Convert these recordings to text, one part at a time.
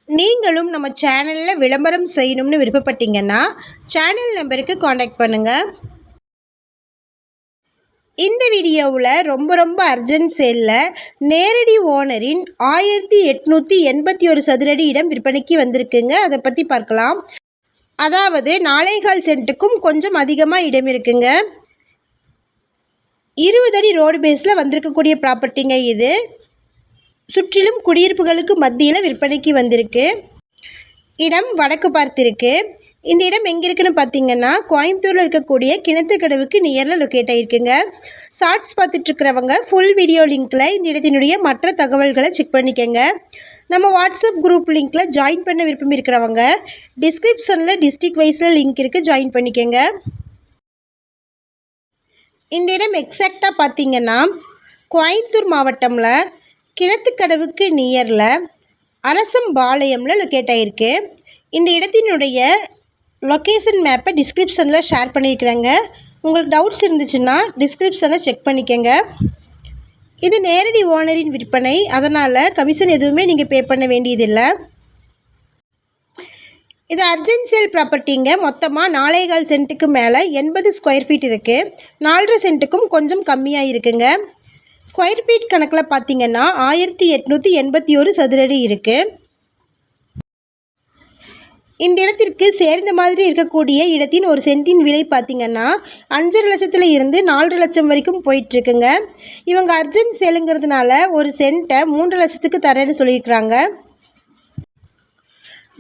நீங்களும் நம்ம சேனலில் விளம்பரம் செய்யணும்னு விருப்பப்பட்டீங்கன்னா சேனல் நம்பருக்கு காண்டாக்ட் பண்ணுங்கள். இந்த வீடியோவில் ரொம்ப அர்ஜென்ட் சேலில் நேரடி ஓனரின் 1881 சதுரடி இடம் விற்பனைக்கு வந்திருக்குங்க. அதை பற்றி பார்க்கலாம். அதாவது 4.25 சென்ட்டுக்கும் கொஞ்சம் அதிகமாக இடம் இருக்குங்க. 20 அடி ரோடு பேஸில் வந்திருக்கக்கூடிய ப்ராப்பர்ட்டிங்க இது. சுற்றிலும் குடியிருப்புகளுக்கு மத்தியில் விற்பனைக்கு வந்திருக்கு. இடம் வடக்கு பார்த்திருக்கு. இந்த இடம் எங்கே இருக்குன்னு பார்த்தீங்கன்னா கோயம்புத்தூரில் இருக்கக்கூடிய கிணத்துக்கடவுக்கு நியரில் லொக்கேட் ஆகிருக்குங்க. ஷார்ட்ஸ் பார்த்துட்ருக்கிறவங்க ஃபுல் வீடியோ லிங்க்கில் இந்த இடத்தினுடைய மற்ற தகவல்களை செக் பண்ணிக்கோங்க. நம்ம வாட்ஸ்அப் குரூப் லிங்க்கில் ஜாயின் பண்ண விருப்பம் இருக்கிறவங்க டிஸ்கிரிப்ஷனில் டிஸ்ட்ரிக்ட் வைஸில் லிங்க் இருக்குது, ஜாயின் பண்ணிக்கோங்க. இந்த இடம் எக்ஸாக்டாக பார்த்தீங்கன்னா கோயம்புத்தூர் மாவட்டமில் கிணத்துக்கடவுக்கு நியரில் அரசம்பாளையமில் லொக்கேட் ஆகிருக்கு. இந்த இடத்தினுடைய லொக்கேஷன் மேப்பை டிஸ்கிரிப்ஷனில் ஷேர் பண்ணியிருக்கிறாங்க. உங்களுக்கு டவுட்ஸ் இருந்துச்சுன்னா டிஸ்கிரிப்ஷனை செக் பண்ணிக்கோங்க. இது நேரடி ஓனரின் விற்பனை, அதனால் கமிஷன் எதுவுமே நீங்கள் பே பண்ண வேண்டியதில்லை. இது அர்ஜென்ட் சேல் ப்ராப்பர்ட்டிங்க. மொத்தமாக 4.25 சென்ட்டுக்கு மேலே 80 ஸ்கொயர் ஃபீட் இருக்குது. 4.5 சென்ட்டுக்கும் கொஞ்சம் கம்மியாக இருக்குங்க. ஸ்கொயர் ஃபீட் கணக்கில் பார்த்தீங்கன்னா 1881 சதுரடி இருக்குது. இந்த இடத்திற்கு சேர்ந்த மாதிரி இருக்கக்கூடிய இடத்தின் ஒரு சென்ட்டின் விலை பார்த்திங்கன்னா 5.5 லட்சத்தில் இருந்து 4 லட்சம் வரைக்கும் போயிட்டுருக்குங்க. இவங்க அர்ஜென்ட் சேலுங்கிறதுனால ஒரு சென்ட்டை 3 லட்சத்துக்கு தரேன்னு சொல்லியிருக்கிறாங்க.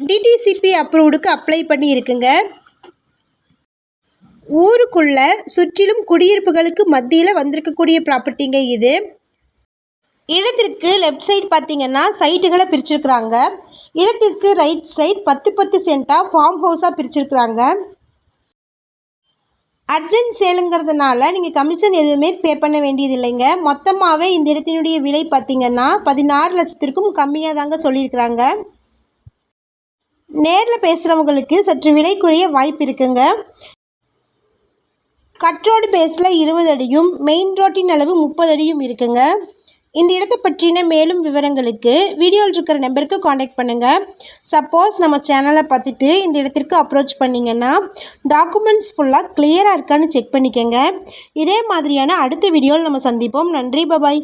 டிடிசிபி அப்ரூவ்டுக்கு அப்ளை பண்ணி இருக்குங்க. ஊருக்குள்ளே சுற்றிலும் குடியிருப்புகளுக்கு மத்தியில் வந்திருக்கக்கூடிய ப்ராப்பர்ட்டிங்க இது. இடத்திற்கு லெஃப்ட் சைடு பார்த்திங்கன்னா சைட்டுகளை பிரிச்சுருக்குறாங்க. இடத்திற்கு ரைட் சைட் 10 சென்ட்டாக ஃபார்ம் ஹவுஸாக பிரிச்சுருக்குறாங்க. அர்ஜென்ட் சேலுங்கிறதுனால நீங்கள் கமிஷன் எதுவுமே பே பண்ண வேண்டியது இல்லைங்க. மொத்தமாகவே இந்த இடத்தினுடைய விலை பார்த்திங்கன்னா 16 லட்சத்திற்கும் கம்மியாக தாங்க சொல்லியிருக்கிறாங்க. நேரில் பேசுகிறவங்களுக்கு சற்று விலை குறைய வாய்ப்பு இருக்குங்க. கட் ரோடு பேஸில் 20 அடியும் மெயின் ரோட்டின் அளவு 30 அடியும் இருக்குங்க. இந்த இடத்தை பற்றின மேலும் விவரங்களுக்கு வீடியோவில் இருக்கிற நம்பருக்கு காண்டாக்ட் பண்ணுங்கள். சப்போஸ் நம்ம சேனலை பார்த்துட்டு இந்த இடத்திற்கு அப்ரோச் பண்ணிங்கன்னா டாக்குமெண்ட்ஸ் ஃபுல்லாக கிளியராக இருக்கான்னு செக் பண்ணிக்கோங்க. இதே மாதிரியான அடுத்த வீடியோவில் நம்ம சந்திப்போம். நன்றி, பபாய்.